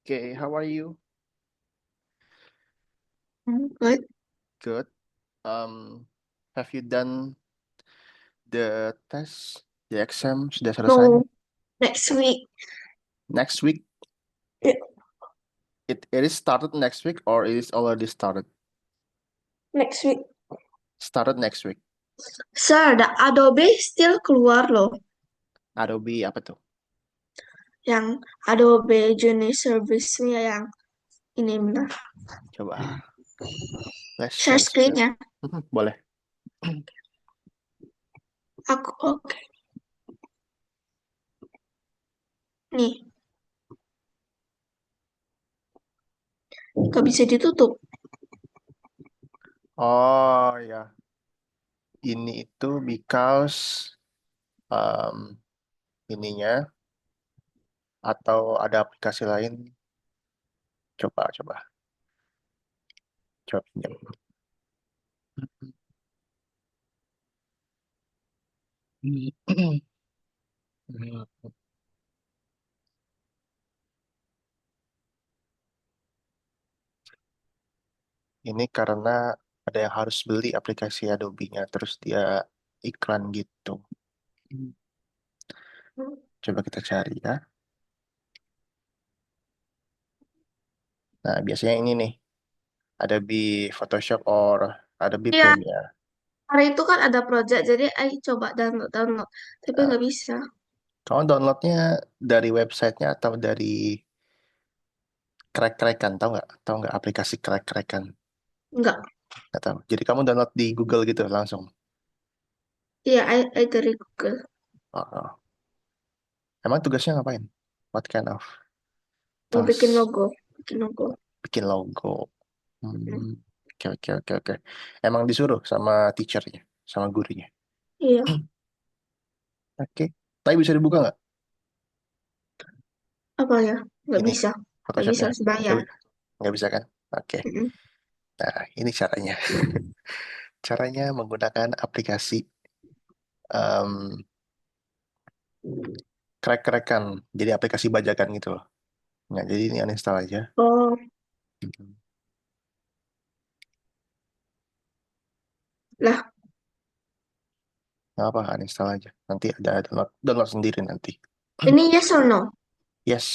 Okay, how are you? Good. Good. Have you done the test, the exam sudah selesai? No, next week. Next week, Yeah, it is started next week or it is already started? next week. Started next week. Sir, the Adobe still keluar loh. Adobe apa tuh? Yang Adobe Journey Service-nya yang ini benar. Coba, let's Share share screen. screen-nya. Boleh. Aku oke. Nih, gak bisa ditutup. Oh ya, ini itu because um, ininya atau ada aplikasi lain? Coba pinjam. Ini karena ada yang harus beli aplikasi Adobe-nya, terus dia iklan gitu. Coba kita cari ya. Nah, biasanya ini nih, Adobe Photoshop or Adobe Iya, Premiere. hari itu kan ada project, jadi ayo coba download. Tapi Nah, nggak bisa. kamu downloadnya dari websitenya atau dari crack-crackan, tahu nggak aplikasi crack-crackan? Nggak. Nggak tahu. Jadi kamu download di Google gitu langsung. Iya, I dari Google. Oh, oh. Emang tugasnya ngapain? What kind of Mau bikin task? logo. Bikin logo. Bikin logo. Hmm. Oke, oke, oke, oke. Emang disuruh sama teachernya, sama gurunya. Iya. Oke. Tapi bisa dibuka nggak? Apa ya? Nggak Ini bisa. Nggak bisa Photoshopnya. harus Nggak, bayar. nggak bisa kan? Oke. Mm-mm. Nah, ini caranya. Caranya menggunakan aplikasi em crack-crackan. Jadi aplikasi bajakan gitu loh. Nah, jadi ini uninstall aja. Oh, lah. Nggak apa, uninstall aja. Nanti ada download sendiri nanti. Ini yes or no? Yes.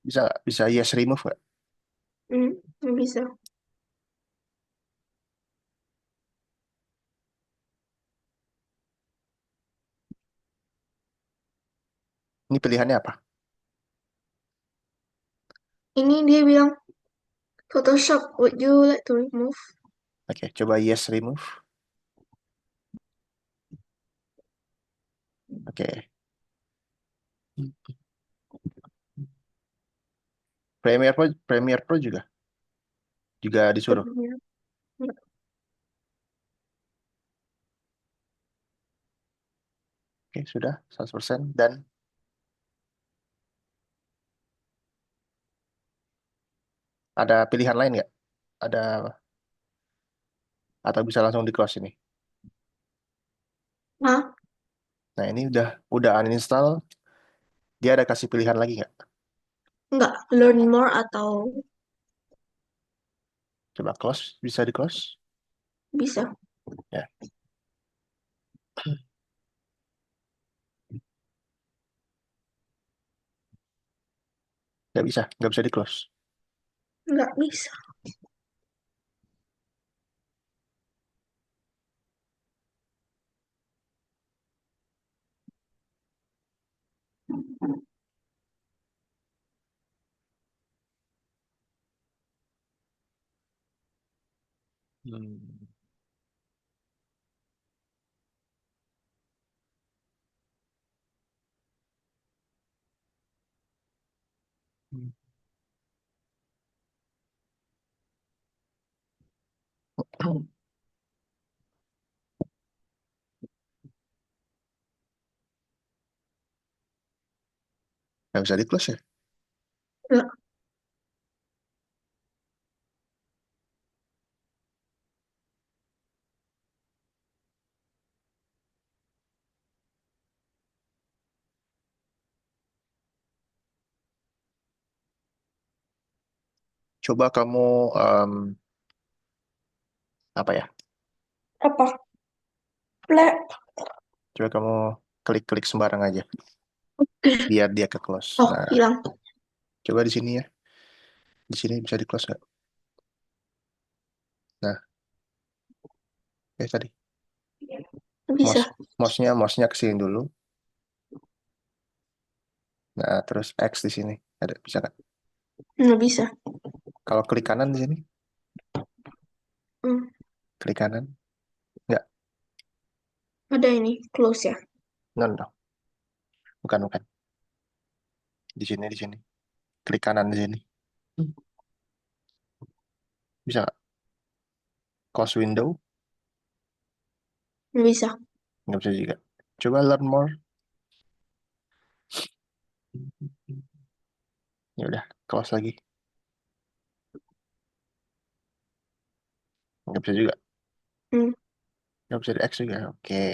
Bisa nggak? Bisa yes remove nggak? Hmm, nggak bisa. Ini pilihannya apa? Ini dia bilang Photoshop, would you like to remove? Oke, coba yes remove. Oke. Premiere Pro juga disuruh. Oke, sudah 100% dan ada pilihan lain nggak? Ada atau bisa langsung di close ini. Hah? Nah, ini udah uninstall, dia ada kasih pilihan lagi nggak? Nggak, learn more atau Coba close, bisa di close? bisa. Ya, nggak bisa di close. Nggak bisa. Hmm. Nggak bisa di close ya? Nggak. Coba kamu em, apa ya? Apa? Plek. Coba kamu klik-klik sembarang aja biar dia ke close. Oh, Nah, hilang. coba di sini ya. Di sini bisa di close nggak? Nah, kayak tadi. Bisa. Mouse-nya ke sini dulu. Nah, terus X di sini. Ada bisa nggak? Nggak bisa. Kalau klik kanan di sini, Hmm, klik kanan. Nggak, ada ini, close ya. no, no. Bukan, bukan. Di sini, di sini. Klik kanan di sini. Bisa nggak? Close window. Nggak bisa. Nggak bisa juga. Coba learn more. Ya udah, close lagi. Nggak bisa juga. Hmm, Nggak bisa di X juga. Oke.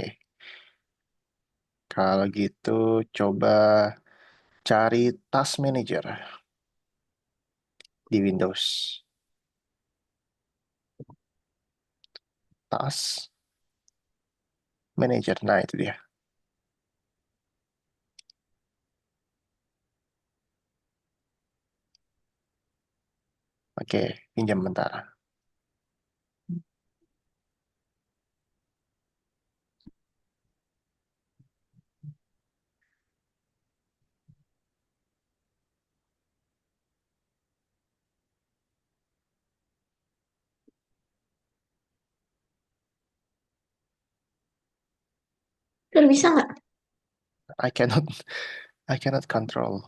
Kalau gitu, coba cari Task Manager di Windows. Task Manager. Nah, itu dia. Oke, pinjam bentar. Udah bisa nggak? I cannot, I cannot control.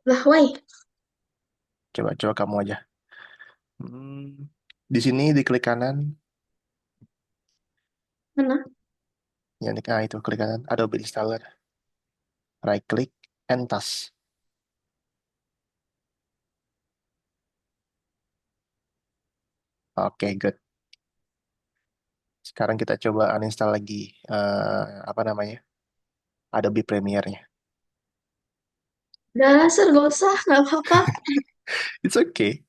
Lah, why? Coba kamu aja. Hmm, di sini di klik kanan, Mana? yang di itu klik kanan, Adobe Installer, right click, and task. Oke, good. Sekarang kita coba uninstall lagi apa namanya? Adobe Premiere-nya. Dasar, gak usah, nggak apa-apa. It's okay.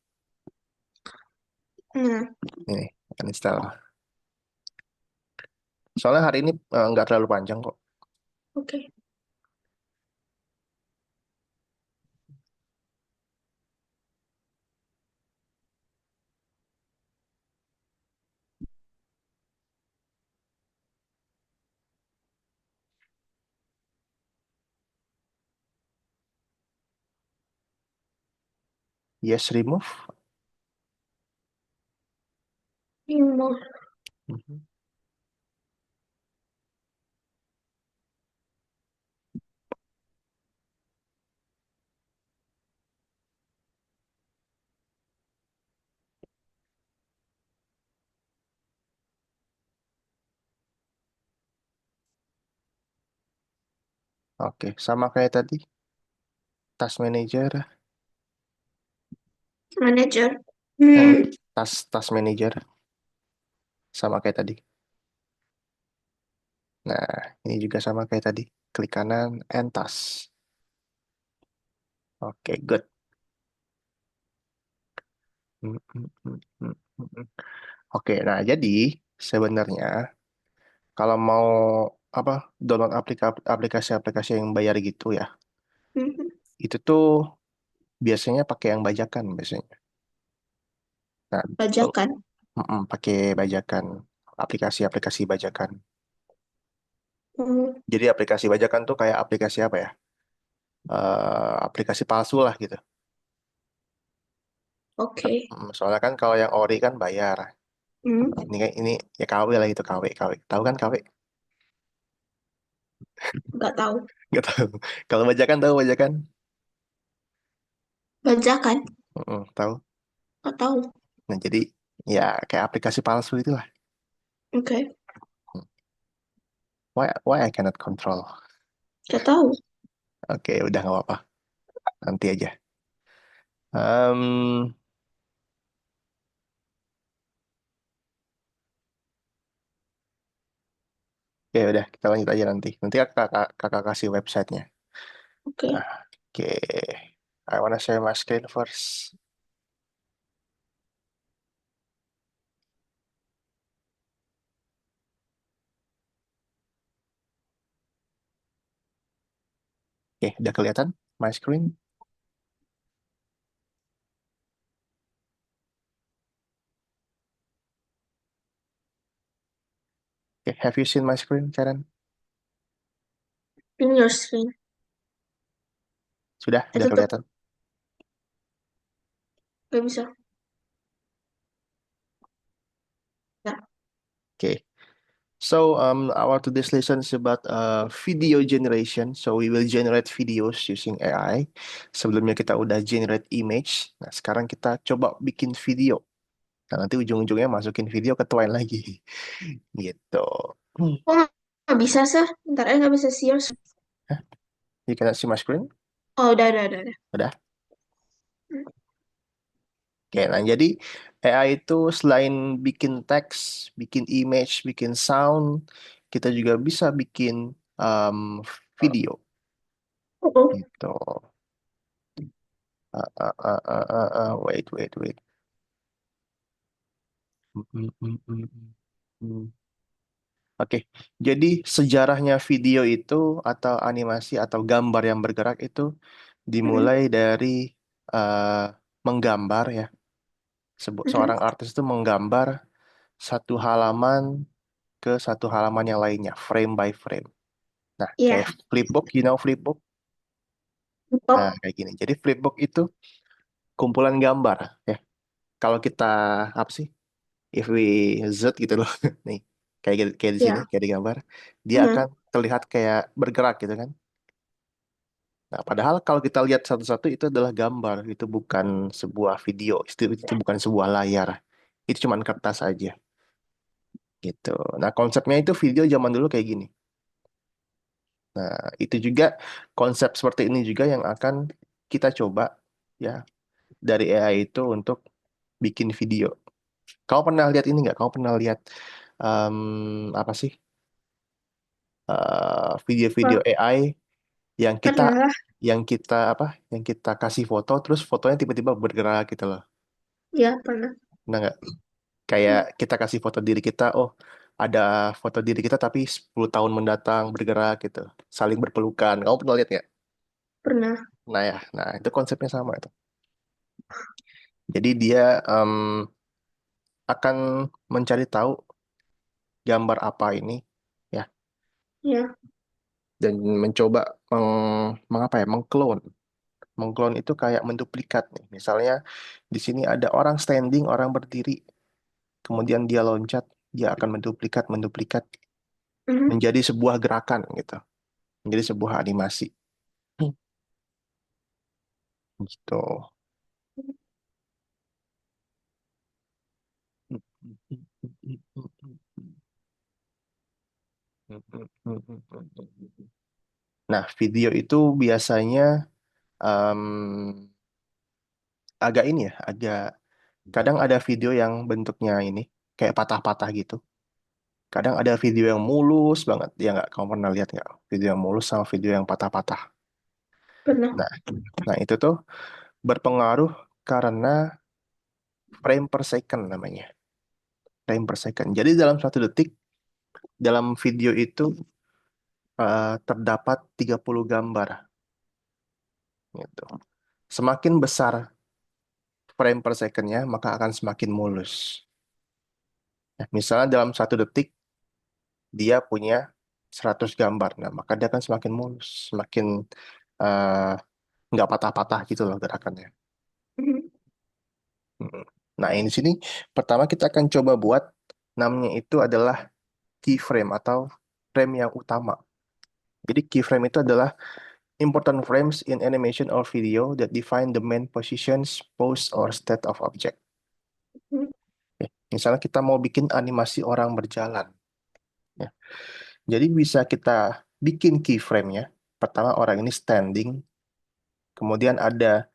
Nah, Ini uninstall. Soalnya hari ini nggak terlalu panjang kok. oke. Yes, remove. Ini mau. Mhm. Oke, sama kayak tadi. Task Manager, Manager. eh, Hmm, task Manager, sama kayak tadi. Nah, ini juga sama kayak tadi. Klik kanan, and task. Oke, good. Mm, mm, mm, mm, mm, mm. Oke, nah jadi sebenarnya kalau mau apa download aplikasi-aplikasi yang bayar gitu ya, hmm, itu tuh biasanya pakai yang bajakan biasanya. Nah, oh, bajakan. pakai bajakan, aplikasi-aplikasi bajakan. Hmm, Jadi aplikasi bajakan tuh kayak aplikasi apa ya? Aplikasi palsu lah gitu. oke. Soalnya kan kalau yang ori kan bayar. Hmm, Ini ya KW lah gitu KW. Tahu kan KW? nggak tahu. Nggak tahu. Kalau bajakan tahu bajakan? Bajakan? Tahu. Nggak tahu. Nah, jadi ya kayak aplikasi palsu itulah. Oke. Why I cannot control? Nggak tahu. Oke, udah nggak apa-apa. Nanti aja. Em, Oke, udah kita lanjut aja nanti. Nanti kakak kasih websitenya. Oke. Nah, oke. I wanna share my screen first. Oke, udah kelihatan my screen? Oke, have you seen my screen, Karen? In your screen. Sudah Tutup. kelihatan. Gak bisa. Ya. Oke. So, our today's lesson is about video generation. So, we will generate videos using AI. Sebelumnya kita udah generate image. Nah, sekarang kita coba bikin video. Nah, nanti ujung-ujungnya masukin video ke Twine lagi. Gitu. Hmm. Kok nggak bisa sih? Ntar aja nggak bisa share. Hah? You cannot see my screen? Oh, udah. Udah. Hmm. Oke, nah jadi AI itu selain bikin teks, bikin image, bikin sound, kita juga bisa bikin um, video. Oh, Gitu. Wait. Hmm. Oke, jadi sejarahnya video itu atau animasi atau gambar yang bergerak itu mm, dimulai dari eh, menggambar ya. mm, Seorang artis itu menggambar satu halaman ke satu halaman yang lainnya, frame by frame. Nah, kayak Iya, flipbook, you know flipbook? Nah, pop. kayak gini. Jadi flipbook itu kumpulan gambar ya. Kalau kita apa sih? If we Z gitu loh. Nih, kayak di sini, Iya, kayak di gambar, dia mm, akan terlihat kayak bergerak gitu kan. Nah, padahal kalau kita lihat satu-satu itu adalah gambar, itu bukan sebuah video, itu bukan sebuah layar. Itu cuma kertas aja gitu. Nah, konsepnya itu video zaman dulu kayak gini. Nah, itu juga konsep seperti ini juga yang akan kita coba ya dari AI itu untuk bikin video. Kau pernah lihat ini nggak? Kau pernah lihat apa sih video-video pop. AI yang kita Pernah lah. apa? Yang kita kasih foto, terus fotonya tiba-tiba bergerak gitu loh. Iya, pernah. Pernah nggak? Kayak Mm, kita kasih foto diri kita, oh ada foto diri kita tapi 10 tahun mendatang bergerak gitu, saling berpelukan. Kamu pernah lihat nggak? pernah. Nah ya, nah itu konsepnya sama itu. Jadi dia akan mencari tahu gambar apa ini, ya, Iya. dan mencoba mengapa ya, mengklon itu kayak menduplikat nih. Misalnya di sini ada orang standing, orang berdiri, kemudian dia loncat, dia akan menduplikat Mm, menjadi sebuah gerakan gitu, menjadi sebuah animasi. Hmm. Gitu. Nah, video itu biasanya em, agak ini ya, kadang ada video yang bentuknya ini kayak patah-patah gitu. Kadang ada video yang mulus banget. Ya nggak, kamu pernah lihat nggak? Video yang mulus sama video yang patah-patah. pernah. Nah, nah itu tuh berpengaruh karena frame per second namanya. Frame per second. Jadi dalam satu detik, dalam video itu terdapat 30 gambar. Gitu. Semakin besar frame per secondnya, maka akan semakin mulus. Nah, misalnya dalam satu detik, dia punya 100 gambar. Nah, maka dia akan semakin mulus, semakin eh, nggak patah-patah gitu loh gerakannya. Mm, Mm. Nah, ini sini pertama kita akan coba buat namanya itu adalah keyframe atau frame yang utama. Jadi keyframe itu adalah important frames in animation or video that define the main positions, pose, or state of object. mm, Oke, misalnya kita mau bikin animasi orang berjalan, ya. Jadi bisa kita bikin keyframe-nya. Pertama orang ini standing, kemudian ada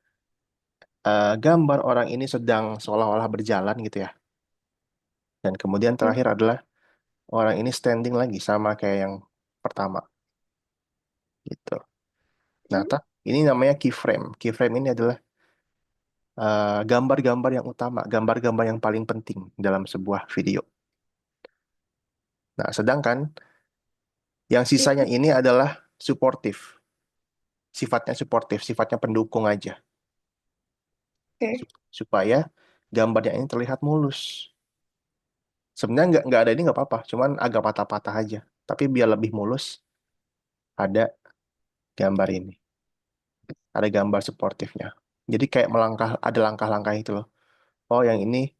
gambar orang ini sedang seolah-olah berjalan gitu ya. Dan kemudian mm, terakhir adalah orang ini standing lagi sama kayak yang pertama gitu. Nah, mm. ini namanya keyframe. Keyframe ini adalah gambar-gambar yang utama, gambar-gambar yang paling penting dalam sebuah video. Nah, sedangkan yang sisanya Itu. ini adalah supportive. sifatnya suportif, sifatnya pendukung aja. Oke. Supaya gambarnya ini terlihat mulus. Sebenarnya nggak ada ini nggak apa-apa, cuman agak patah-patah aja. Tapi biar lebih mulus, ada gambar ini, ada gambar suportifnya. Jadi kayak melangkah, ada langkah-langkah itu loh. Oh, yang ini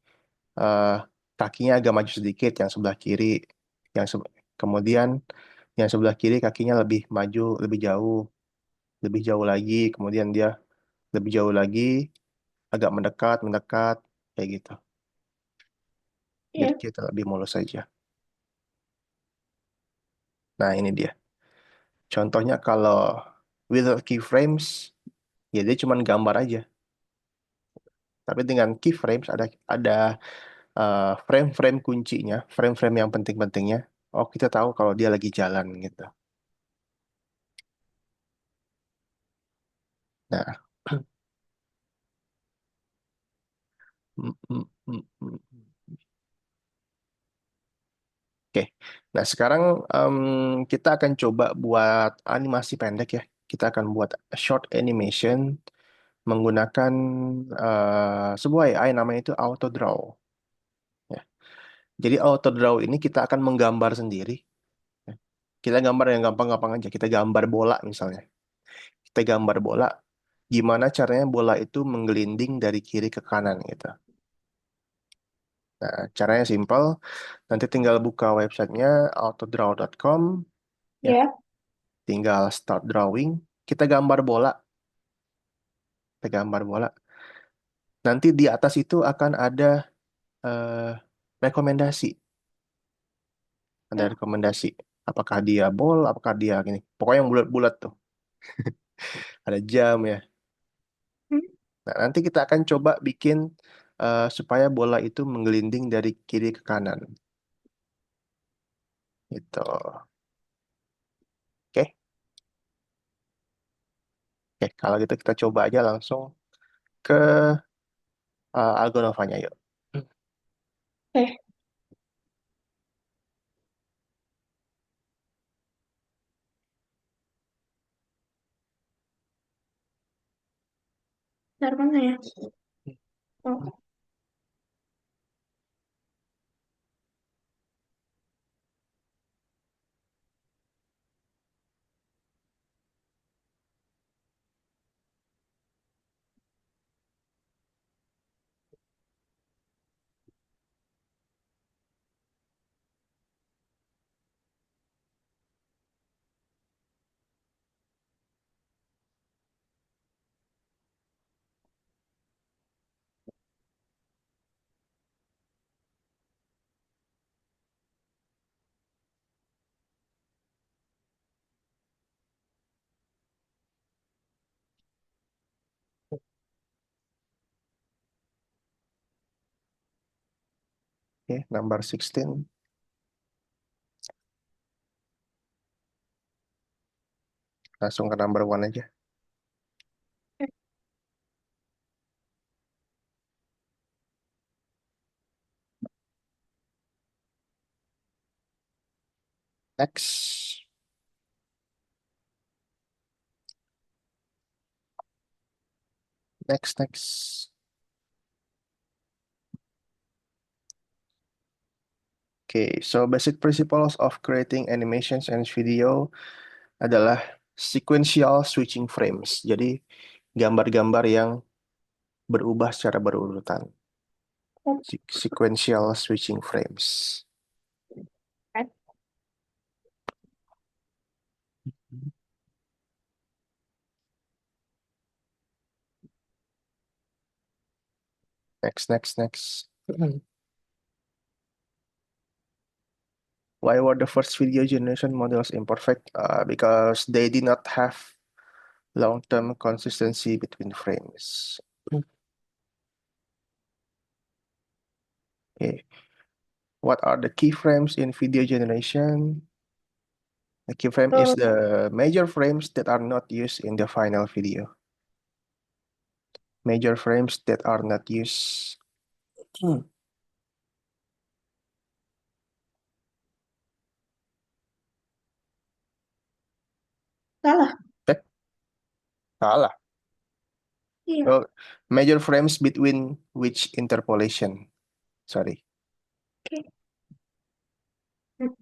eh, kakinya agak maju sedikit, yang sebelah kiri, kemudian yang sebelah kiri kakinya lebih maju, lebih jauh lagi, kemudian dia lebih jauh lagi, agak mendekat, mendekat, kayak gitu. Biar Iya. kita lebih mulus saja. Nah, ini dia. Contohnya kalau without keyframes, ya dia cuma gambar aja. Tapi dengan keyframes ada frame-frame kuncinya, frame-frame yang penting-pentingnya. Oh, kita tahu kalau dia lagi jalan gitu. Nah, mm, mm, mm, mm. Oke. Nah, sekarang em, kita akan coba buat animasi pendek ya. Kita akan buat short animation menggunakan sebuah AI namanya itu AutoDraw. Ya. Jadi AutoDraw ini kita akan menggambar sendiri. Ya. Kita gambar yang gampang-gampang aja. Kita gambar bola misalnya. Kita gambar bola. Gimana caranya bola itu menggelinding dari kiri ke kanan gitu. Nah, caranya simpel. Nanti tinggal buka websitenya autodraw.com. Ya, Iya. tinggal start drawing. Kita gambar bola. Kita gambar bola. Nanti di atas itu akan ada eh, rekomendasi. Ada Ya. rekomendasi. Apakah dia ball, apakah dia gini. Pokoknya yang bulat-bulat tuh. Ada jam ya. Hmm. Nah, nanti kita akan coba bikin supaya bola itu menggelinding dari kiri ke kanan. Gitu. Oke. Oke, kalau gitu kita coba aja langsung ke Algonovanya yuk. Eh, Bentar mana ya? Oh, Oke, number 16. Langsung ke number one aja. Next. Next, next. Oke, so basic principles of creating animations and video adalah sequential switching frames. Jadi gambar-gambar yang berubah secara berurutan. Sequential switching frames. kan? Next, next, next. Why were the first video generation models imperfect? Because they did not have long-term consistency between frames. Okay. What are the keyframes in video generation? The keyframe is Eh, the major frames that are not used in the final video. Major frames that are not used. Hmm. Salah. Eh? Salah. Iya. Oh, measure frames between which interpolation. Sorry. Oke. Hmm.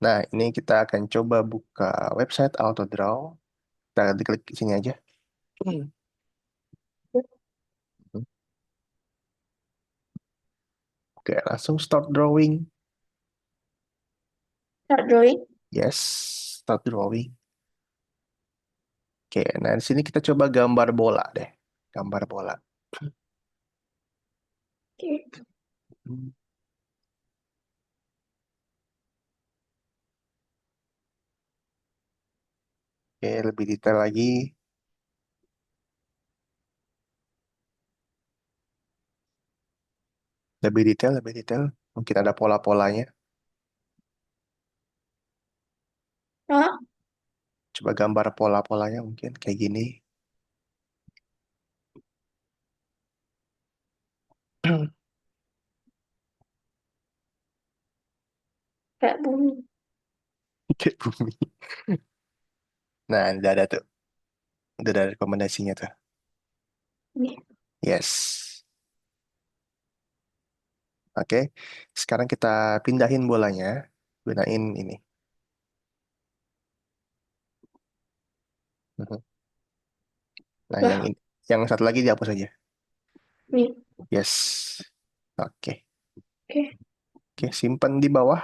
Nah, ini kita akan coba buka website AutoDraw. Kita klik sini aja. Hmm. Oke, langsung start drawing. Start drawing. Yes, start drawing. Oke, nah di sini kita coba gambar bola deh. Gambar bola. Oke. Hmm. Oke, lebih detail lagi. Lebih detail, lebih detail. Mungkin ada pola-polanya. Ah, Coba gambar pola-polanya mungkin kayak gini. kayak bumi. Kayak bumi. Nah, udah ada tuh. Udah ada rekomendasinya tuh. Ini. Yes. Oke. Sekarang kita pindahin bolanya. Gunain ini. Mhm. Nah, yang Lah, ini. Yang satu lagi dihapus aja. ini. Yes. Oke. Oke. Oke, simpan di bawah.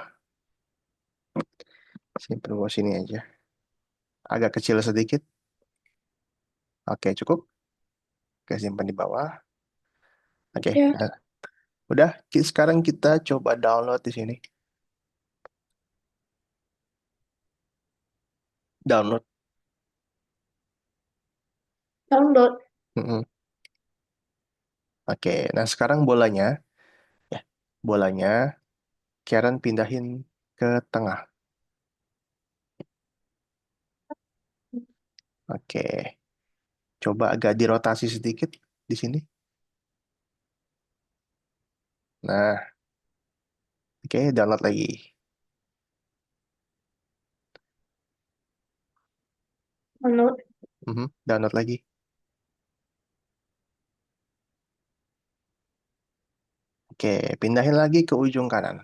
Simpan bawah sini aja. Agak kecil sedikit. Oke, cukup. Oke, simpan di bawah. Oke, Ya. nah, udah. Sekarang kita coba download di sini. Download. Download. Mm-mm. Oke, nah sekarang bolanya, ya, bolanya Karen pindahin ke tengah. Oke, coba agak dirotasi sedikit di sini. Nah, oke, download lagi. Download. Download lagi. Oke, pindahin lagi ke ujung kanan.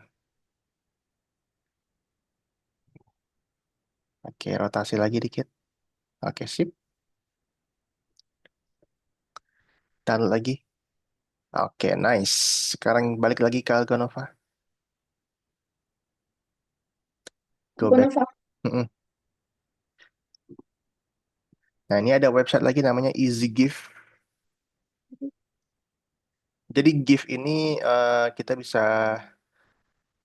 Oke, rotasi lagi dikit. Oke, sip. Download lagi. Oke, nice. Sekarang balik lagi ke Algonova. Go back. Gonova. Mm-mm. Nah, ini ada website lagi namanya EasyGIF. Jadi GIF ini kita bisa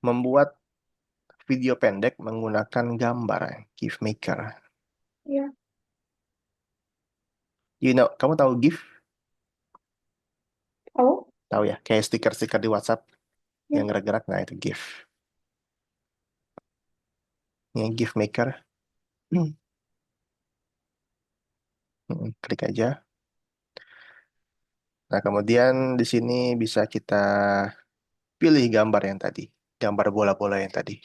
membuat video pendek menggunakan gambar, GIF Maker. Ya. Kamu tahu GIF? Tahu? Tahu ya, kayak stiker-stiker di WhatsApp yang Ya. gerak-gerak, nah itu GIF. Ini GIF Maker. Hmm. Klik aja. Nah, kemudian di sini bisa kita pilih gambar yang tadi, gambar bola-bola yang tadi.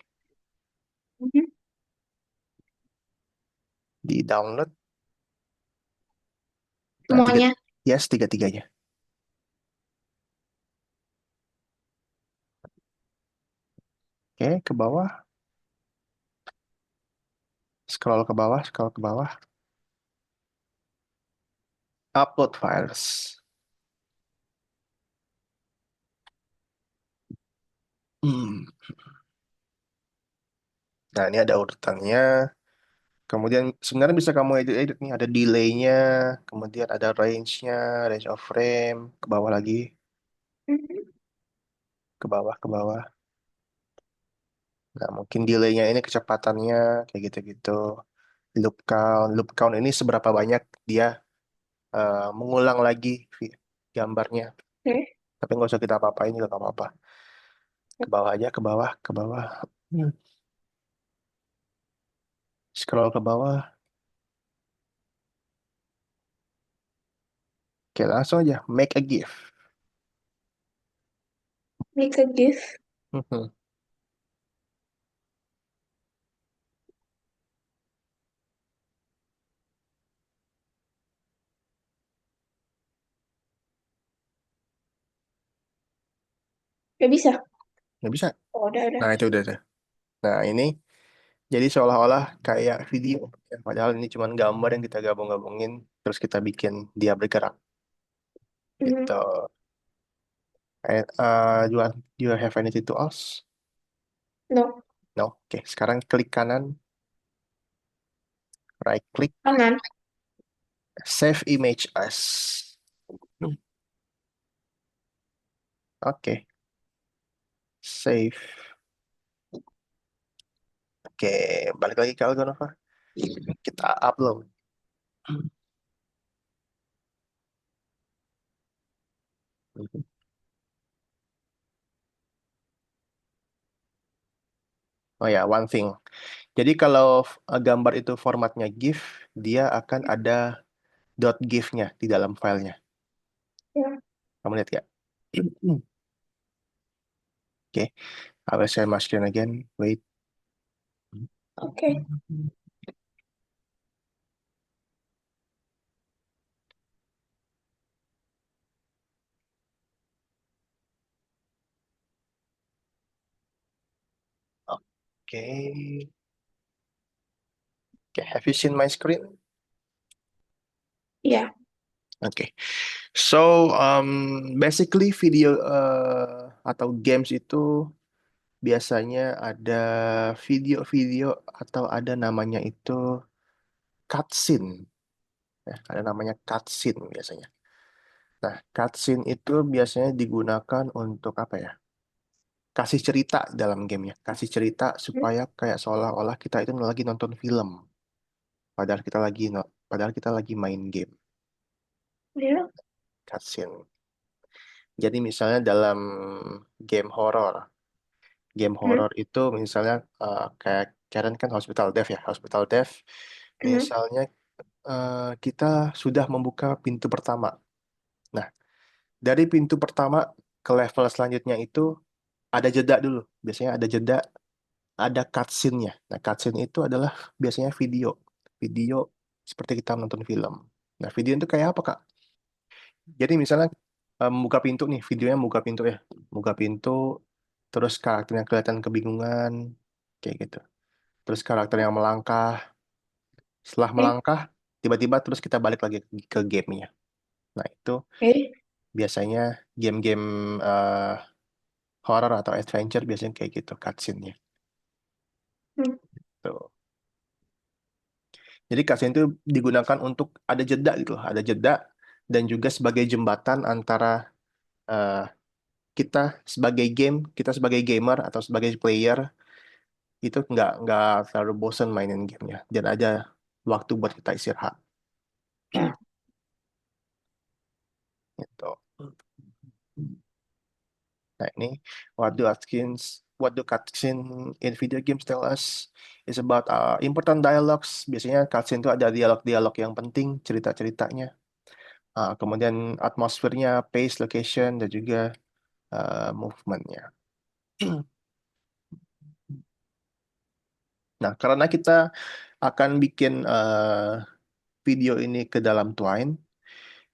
Mhm. Di download. Nah, tiga, Semuanya. yes, tiga-tiganya. Oke, ke bawah. Scroll ke bawah, scroll ke bawah. Upload files. Hmm. Nah, ini ada urutannya. Kemudian sebenarnya bisa kamu edit-edit nih. Ada delay-nya, kemudian ada range-nya, range of frame, ke bawah lagi, Mhm. ke bawah, ke bawah. Nah, mungkin delay-nya ini kecepatannya, kayak gitu-gitu. Loop count ini seberapa banyak dia mengulang lagi gambarnya. Oke. Tapi nggak usah kita apa-apain juga nggak apa-apa. Ke bawah aja, ke bawah, ke bawah. Hmm. Scroll ke bawah. Oke, langsung aja. Make a GIF. Make a GIF. Gak bisa. Nggak bisa. Oh, udah. Nah, itu udah tuh. Nah, ini jadi seolah-olah kayak video. Ya, padahal ini cuma gambar yang kita gabung-gabungin, terus kita bikin dia bergerak. Mhm. Gitu. Do you have anything to ask? No, No. Oke, sekarang klik kanan, right click, kanan. save image as. Oke, save. Oke, balik lagi ke Algonova. Kita upload. Oh ya, one thing. Jadi kalau gambar itu formatnya GIF, dia akan ada .gif-nya di dalam filenya. Ya, Kamu lihat ya? Oke, I will share my screen again. Wait. oke. Oke. Oke, have you seen my screen? Iya, Oke. So, basically video atau games itu biasanya ada video-video atau ada namanya itu cutscene. Ya, ada namanya cutscene biasanya. Nah, cutscene itu biasanya digunakan untuk apa ya? Kasih cerita dalam gamenya. Kasih cerita hmm, supaya kayak seolah-olah kita itu lagi nonton film. Padahal kita lagi main game. iya, Cutscene. Jadi misalnya dalam game horor. Game hmm, horor itu misalnya kayak Karen kan Hospital Death ya. Hospital Death hmm, misalnya kita sudah membuka pintu pertama. Nah, dari pintu pertama ke level selanjutnya itu ada jeda dulu. Biasanya ada jeda, ada cutscene-nya. Nah, cutscene itu adalah biasanya video. Video seperti kita menonton film. Nah, video itu kayak apa, Kak? Jadi misalnya membuka pintu nih, videonya membuka pintu ya. Buka pintu, terus karakternya kelihatan kebingungan, kayak gitu. Terus karakter yang melangkah, setelah oke, melangkah, tiba-tiba terus kita balik lagi ke gamenya. Nah, itu oke, biasanya game-game eh, horror atau adventure biasanya kayak gitu cutscene-nya. hmm, Tuh. Jadi cutscene itu digunakan untuk ada jeda gitu loh, ada jeda dan juga sebagai jembatan antara eh, kita sebagai kita sebagai gamer atau sebagai player itu nggak terlalu bosen mainin gamenya dan ada waktu buat kita istirahat gitu. Nah ini what do cutscene in video games tell us is about important dialogues. Biasanya cutscene itu ada dialog-dialog yang penting, cerita-ceritanya. Kemudian atmosfernya, pace, location, dan juga movementnya. Nah, karena kita akan bikin video ini ke dalam Twine,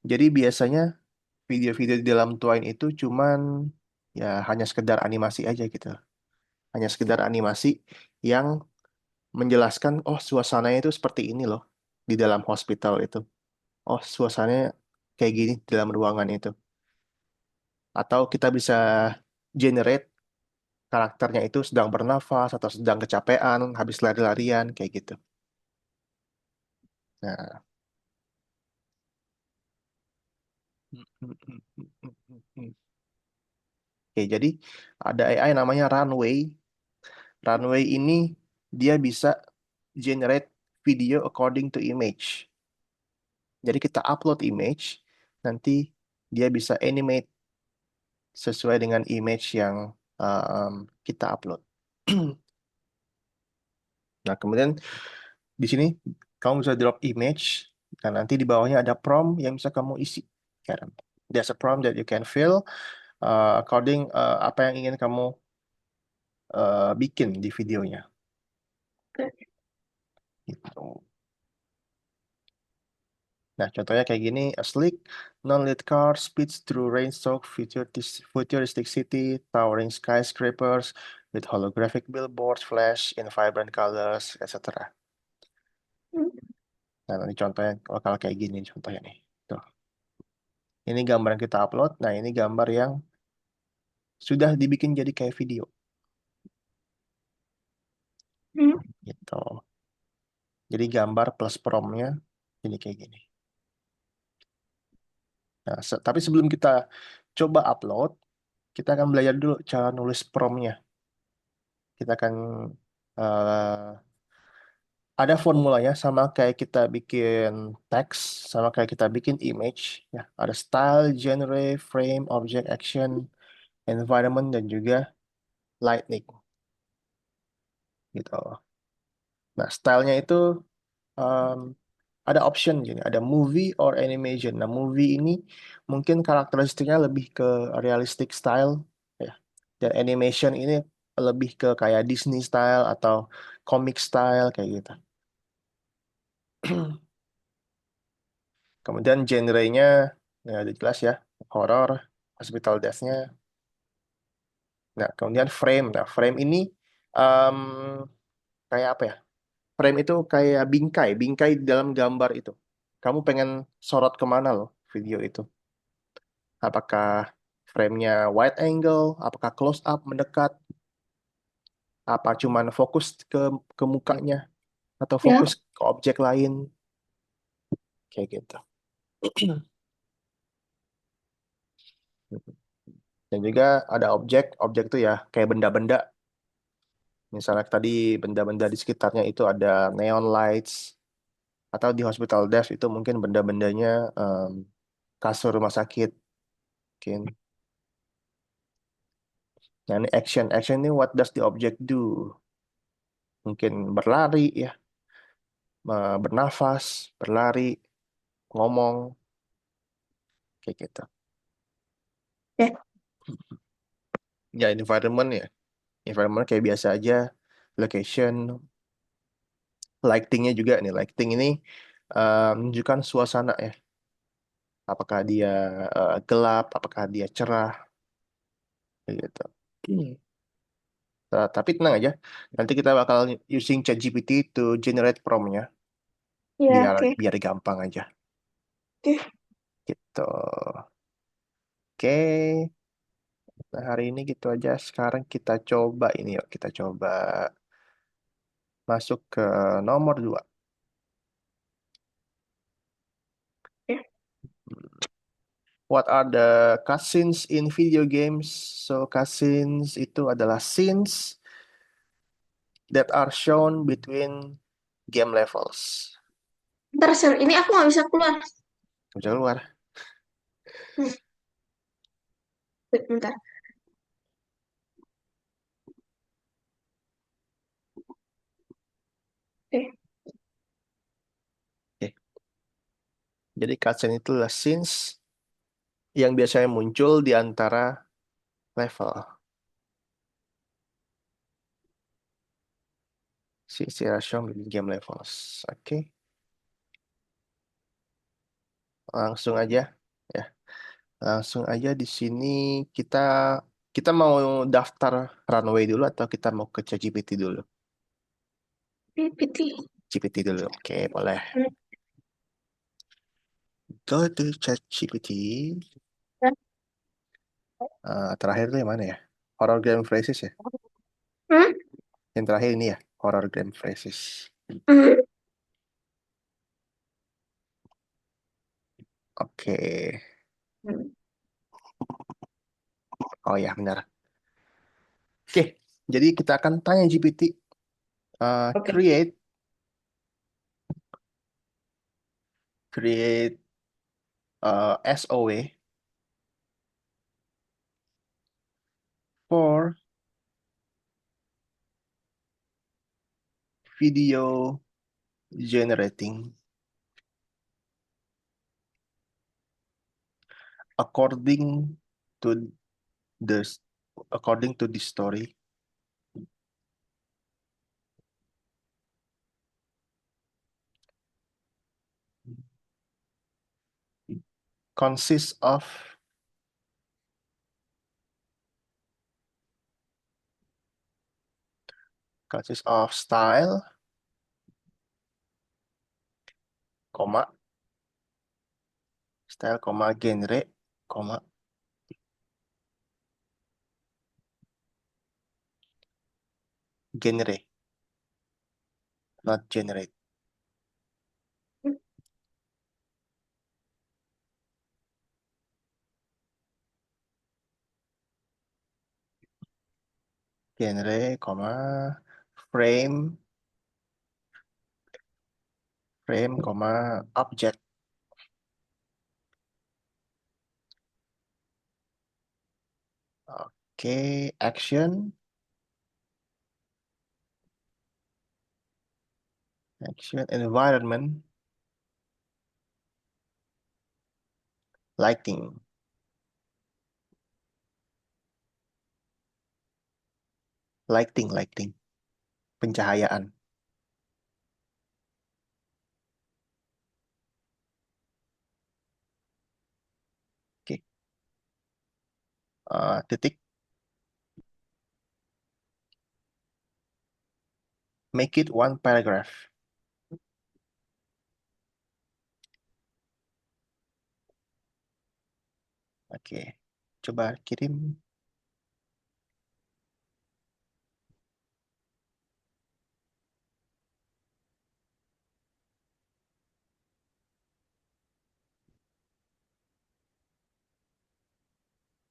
jadi biasanya video-video di dalam Twine itu cuman ya hanya sekedar animasi aja gitu. Hanya sekedar animasi yang menjelaskan, oh suasananya itu seperti ini loh di dalam hospital itu. Oh suasananya kayak gini di dalam ruangan itu. Atau kita bisa generate karakternya itu sedang bernafas atau sedang kecapean, habis lari-larian kayak gitu. Nah, oke, jadi ada AI namanya Runway. Runway ini dia bisa generate video according to image. Jadi kita upload image, nanti dia bisa animate sesuai dengan image yang kita upload. Nah, kemudian di sini kamu bisa drop image, dan nanti di bawahnya ada prompt yang bisa kamu isi. Karen. There's a prompt that you can fill according apa yang ingin kamu bikin di videonya. oke. Gitu. Nah, contohnya kayak gini, a sleek, non-lit car speeds through rain-soaked futuristic city, towering skyscrapers with holographic billboards flash in vibrant colors, etc. Hmm. Nah, ini contohnya bakal kayak gini contohnya nih. Tuh. Ini gambar yang kita upload. Nah, ini gambar yang sudah dibikin jadi kayak video Hmm. gitu. Jadi gambar plus promnya ini kayak gini. Nah, tapi sebelum kita coba upload, kita akan belajar dulu cara nulis promnya. Kita akan eh, ada formulanya sama kayak kita bikin teks, sama kayak kita bikin image. Ya, ada style, genre, frame, object, action, environment, dan juga lightning gitu. Nah, stylenya itu um, ada option gini, ada movie or animation. Nah, movie ini mungkin karakteristiknya lebih ke realistic style, ya. Dan animation ini lebih ke kayak Disney style atau comic style kayak gitu. Kemudian genrenya ya udah jelas ya, horror, hospital death-nya. Nah, kemudian frame. Nah, frame ini um, kayak apa ya? Frame itu kayak bingkai, bingkai di dalam gambar itu. Kamu pengen sorot kemana loh video itu? Apakah frame-nya wide angle, apakah close up mendekat, apa cuman fokus ke mukanya atau Ya. fokus ke objek lain kayak gitu. Dan juga ada objek, objek itu ya kayak benda-benda. Misalnya tadi benda-benda di sekitarnya itu ada neon lights atau di hospital desk itu mungkin benda-bendanya em, kasur rumah sakit mungkin. Nah, ini action. Action ini what does the object do? Mungkin berlari ya, bernafas, berlari, ngomong kayak gitu. Ya. Ya, environment ya. Environment kayak biasa aja. Location, lightingnya juga nih. Lighting ini menunjukkan suasana ya. Apakah dia gelap, apakah dia cerah, kayak gitu. Hmm. Tapi tenang aja. Nanti kita bakal using ChatGPT to generate prompt-nya. Ya, Biar oke. biar gampang aja. Oke. Gitu. Oke. Nah, hari ini gitu aja. Sekarang kita coba ini yuk. Kita coba masuk ke nomor 2. Ya. What are the cutscenes in video games? So, cutscenes itu adalah scenes that are shown between game levels. Ntar, Sir, ini aku nggak bisa keluar. Bisa keluar. Hmm. Wait, bentar. Oke. Oke. Jadi, cutscene itu adalah scenes yang biasanya muncul di antara level. Scenes that are shown between game levels. Oke. Langsung aja. Ya. Langsung aja di sini kita kita mau daftar Runway dulu atau kita mau ke ChatGPT dulu? PT. GPT dulu. Oke, boleh. Go to ChatGPT. Terakhir itu yang mana ya? Horror Game Phrases ya? Hmm? Yang terakhir ini ya, Horror Game Phrases. Hmm. Oke. Hmm. Oh ya, benar. Oke, jadi kita akan tanya GPT, Oke. create SOA for video generating according to the according to the story. consists of style, koma, style, koma, genre, koma, genre, not generate. Genre, koma, frame, koma, object. Oke, action, environment, lighting, lighting, pencahayaan. Oke, titik, make it one paragraph. Oke, coba kirim.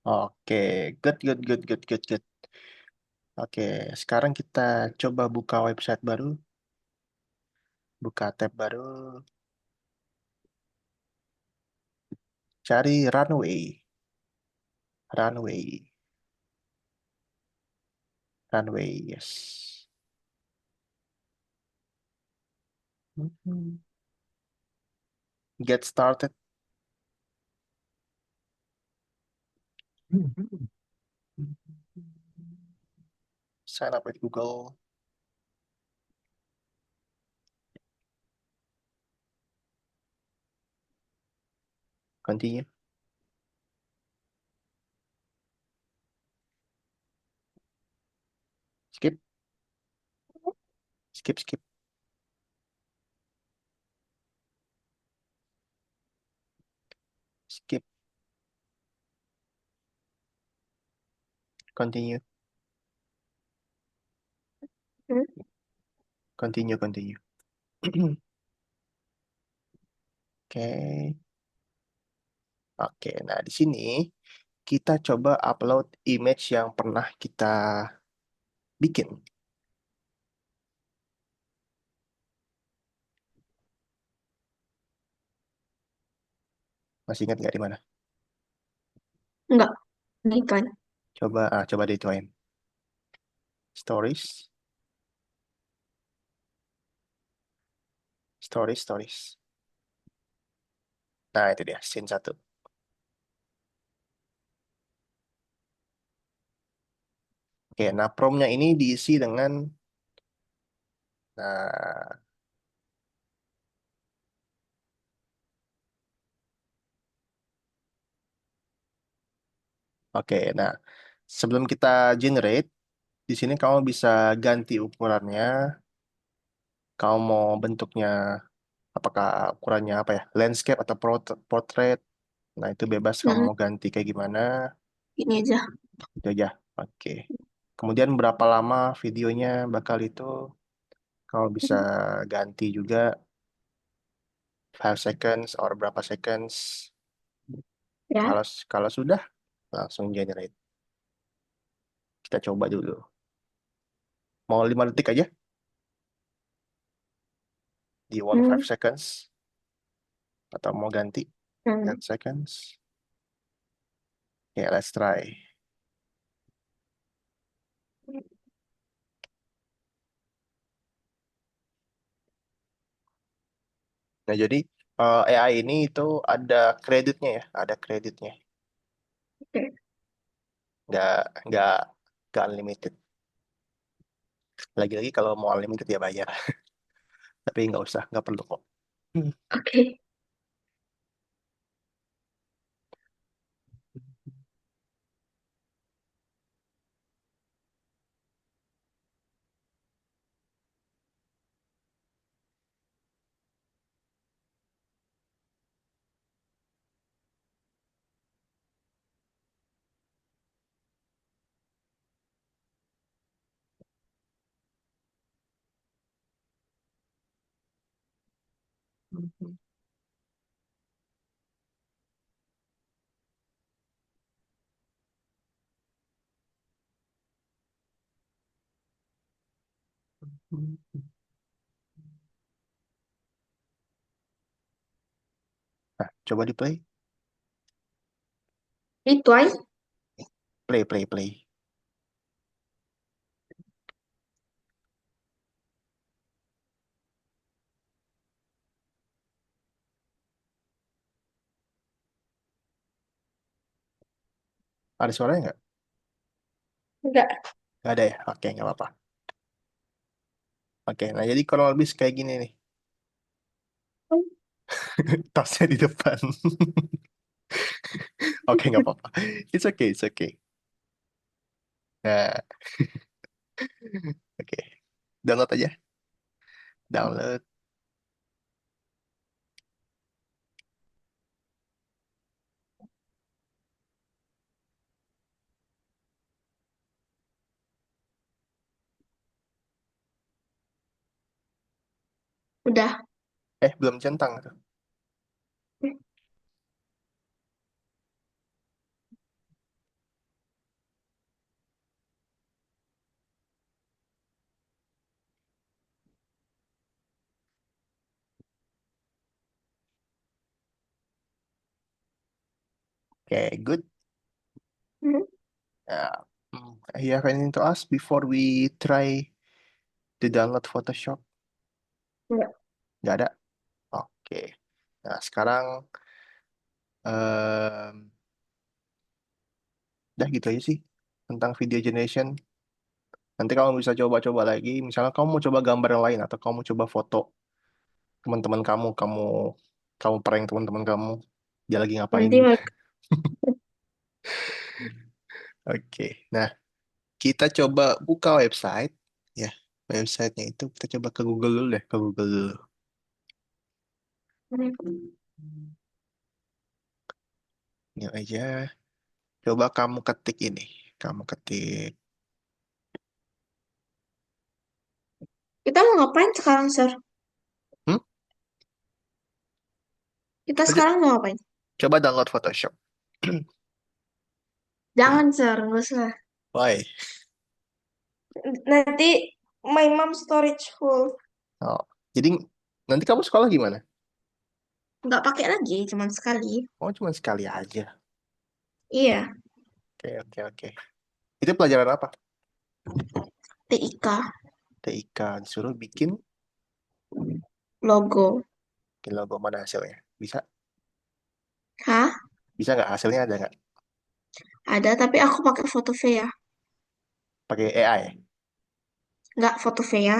Oke, good. Oke, sekarang kita coba buka website baru, buka tab baru, cari runway, runway, runway, yes. Mhm. Get started. Mhm. Sign up with Google. Continue. Skip, skip, skip. Continue, Hmm. continue. Oke, oke. Nah, di sini kita coba upload image yang pernah kita bikin. Masih ingat nggak di mana? Enggak, ini kan. Coba dituain. Stories, stories. Nah, itu dia, scene satu. Oke, nah promnya ini diisi dengan, nah, oke, nah sebelum kita generate, di sini kamu bisa ganti ukurannya. Kamu mau bentuknya, apakah ukurannya apa ya, landscape atau portrait. Nah, itu bebas kamu Hmm. mau ganti kayak gimana. Ini aja. Itu aja. Oke. Kemudian berapa lama videonya bakal itu, kamu bisa Hmm. ganti juga 5 seconds or berapa seconds. Ya. Kalau kalau sudah langsung generate. Kita coba dulu. Mau 5 detik aja di one Hmm. five seconds atau mau ganti Hmm. 10 seconds. Ya, let's try. Nah, jadi AI ini itu ada kreditnya ya, ada kreditnya. Oke. Nggak nggak nggak unlimited. Lagi-lagi kalau mau unlimited ya bayar, tapi, nggak usah, nggak perlu kok. Hmm. Oke. Nah, coba di play. Itu ay. Play, play, play. Ada suaranya nggak? Enggak. Nggak ada ya? Oke, nggak apa-apa. Oke, nah jadi kalau lebih kayak gini nih. Tasnya di depan. Oke, nggak apa-apa. It's okay, it's okay. Nah, oke. Download aja. Download. Udah. Belum centang tuh. Oke, good. Mhm. Nah, you have anything to ask before we try to download Photoshop? Enggak. Nggak ada? Oke. Nah, sekarang em, udah gitu aja sih tentang video generation. Nanti kamu bisa coba-coba lagi. Misalnya kamu mau coba gambar yang lain atau kamu coba foto teman-teman kamu, kamu prank teman-teman kamu. Dia lagi ngapain Nanti gitu. mereka. Oke. Nah, kita coba buka website. Ya, websitenya itu kita coba ke Google dulu deh, ke Google dulu. Ini aja. Coba kamu ketik ini. Kamu ketik. Kita mau ngapain sekarang, Sir? Hmm? Kita Aja, sekarang mau ngapain? coba download Photoshop. Jangan, Sir. Nggak usah. Why? Nanti my mom storage full. Oh. Jadi nanti kamu sekolah gimana? Nggak pakai lagi, cuman sekali. Oh, cuma sekali aja. Iya, Oke, oke, oke. Itu pelajaran apa? TIK, TIK disuruh bikin, logo. bikin logo mana hasilnya? Bisa? Hah? Bisa nggak? Hasilnya ada nggak? Ada, tapi aku pakai foto Vea. Pakai AI? Nggak foto Vea.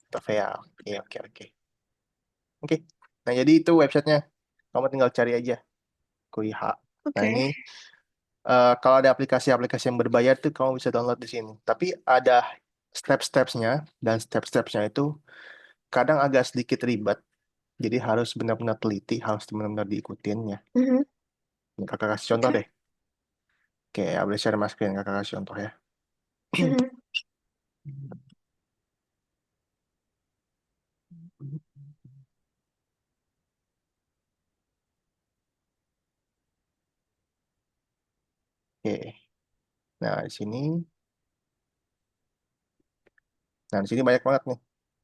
Atau VA? Oke, oke, oke. Oke. Nah, jadi itu websitenya. Kamu tinggal cari aja. Kuiha. Nah, Oke. ini kalau ada aplikasi-aplikasi yang berbayar tuh kamu bisa download di sini. Tapi ada step-stepsnya dan step-stepsnya itu kadang agak sedikit ribet. Jadi harus benar-benar teliti, harus benar-benar diikutin ya. Mhm. Ini kakak kasih contoh Oke. deh. Oke, aku boleh share mas screen kakak kasih contoh ya. Mhm. Oke. Nah, di sini, nah di sini banyak banget nih.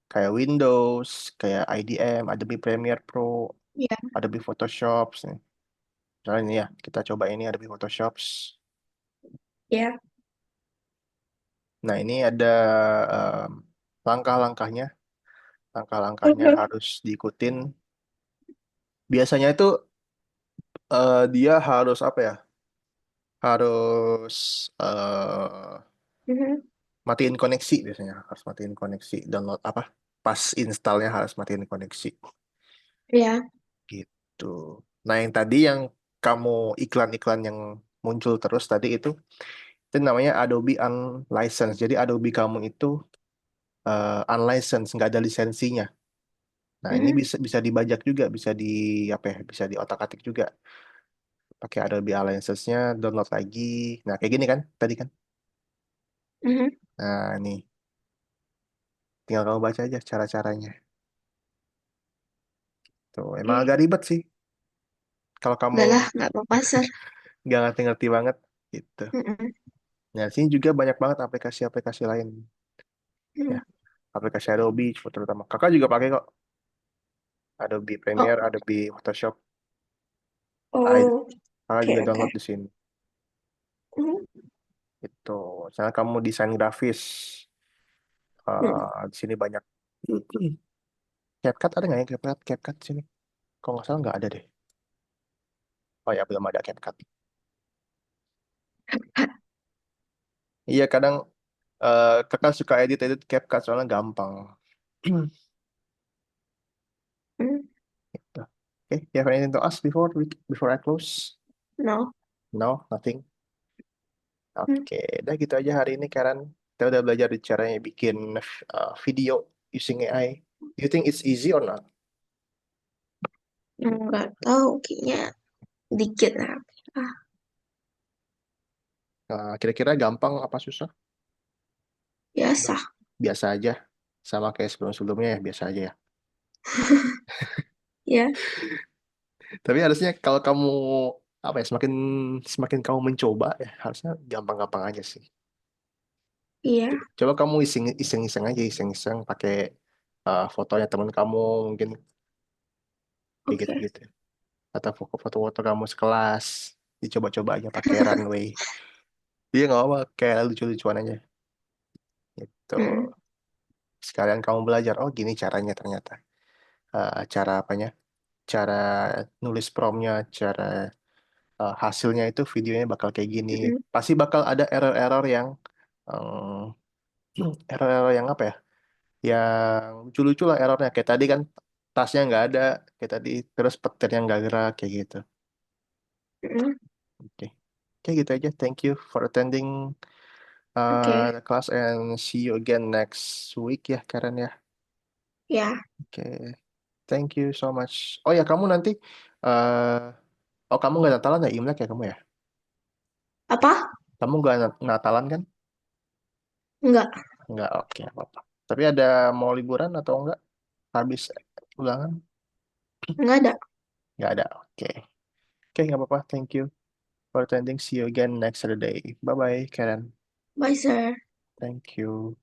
Kayak Windows, kayak IDM, Adobe Premiere Pro, Iya. Adobe Photoshop. Nih. Misalnya ini ya, kita coba ini Adobe Photoshop. Iya. Nah, ini ada em, langkah-langkahnya. Langkah-langkahnya Mhm. harus diikutin. Biasanya itu dia harus apa ya? Harus Mhm. matiin koneksi biasanya. Harus matiin koneksi. Download apa? Pas installnya harus matiin koneksi. Iya. Gitu. Nah, yang tadi yang kamu iklan-iklan yang muncul terus tadi itu namanya Adobe Unlicensed. Jadi Adobe kamu itu unlicensed, nggak ada lisensinya. Nah, ini Mhm. bisa bisa dibajak juga, bisa di apa ya? Bisa di otak-atik juga. Pakai Adobe Unlicensed-nya, download lagi. Nah, kayak gini kan tadi kan. Mhm. Nah, ini tinggal kamu baca aja cara-caranya. Tuh, emang Oke. agak ribet sih kalau kamu Udah lah, nggak apa-apa, Sir. nggak ngerti-ngerti banget gitu. Mm-mm. Nah, sini juga banyak banget aplikasi-aplikasi lain ya. Mm. Aplikasi Adobe terutama. Kakak juga pakai kok. Adobe Oh, Premiere, Adobe Photoshop. I- oh, Kakak oke, juga oke. download di sini. Mm. Itu, misalnya kamu desain grafis, Mm. di sini banyak. CapCut ada nggak ya CapCut? CapCut sini? Kalau nggak salah nggak ada deh. Oh ya, belum ada CapCut. Iya, kadang kakak suka edit-edit CapCut soalnya gampang. Mm. Gitu. Okay, you have anything to ask before I close? No. No, nothing. Mm. Oke, udah gitu aja hari ini Karen. Kita udah belajar di caranya bikin video using AI. You think it's easy or not? Nggak tahu, kayaknya dikit lah. Ah, Kira-kira gampang apa susah? biasa. Biasa aja. Sama kayak sebelum-sebelumnya ya, biasa aja ya. Ya, Tapi harusnya kalau kamu apa ya, semakin semakin kamu mencoba ya, harusnya gampang-gampang aja sih. iya. Coba kamu iseng-iseng aja, iseng-iseng pakai fotonya teman kamu mungkin kayak Oke. gitu-gitu. Atau foto-foto kamu sekelas, dicoba-coba aja pakai runway. Iya nggak apa, kayak lucu-lucuan aja. Itu Mm. sekalian kamu belajar. Oh gini caranya ternyata. Cara apanya? Cara nulis promptnya, cara hasilnya itu videonya bakal kayak gini. Mm. Pasti bakal ada error-error yang em, error-error yang apa ya? Yang lucu-lucu lah errornya. Kayak tadi kan tasnya nggak ada, kayak tadi terus petirnya nggak gerak kayak gitu. Mm. Oke, Oke gitu aja. Thank you for attending Oke. the class and see you again next week ya, Karen ya. Ya. Oke, Thank you so much. Oh ya, kamu nanti, eh oh kamu nggak Natalan ya, Imlek ya kamu ya? Apa? Kamu nggak Natalan kan? Enggak. Nggak, oke, apa-apa. Tapi ada mau liburan atau enggak? Habis ulangan? Enggak ada. Nggak ada, oke. Oke, nggak apa-apa. Thank you for attending. See you again next Saturday. Bye-bye, Karen. Bye, sir. Thank you.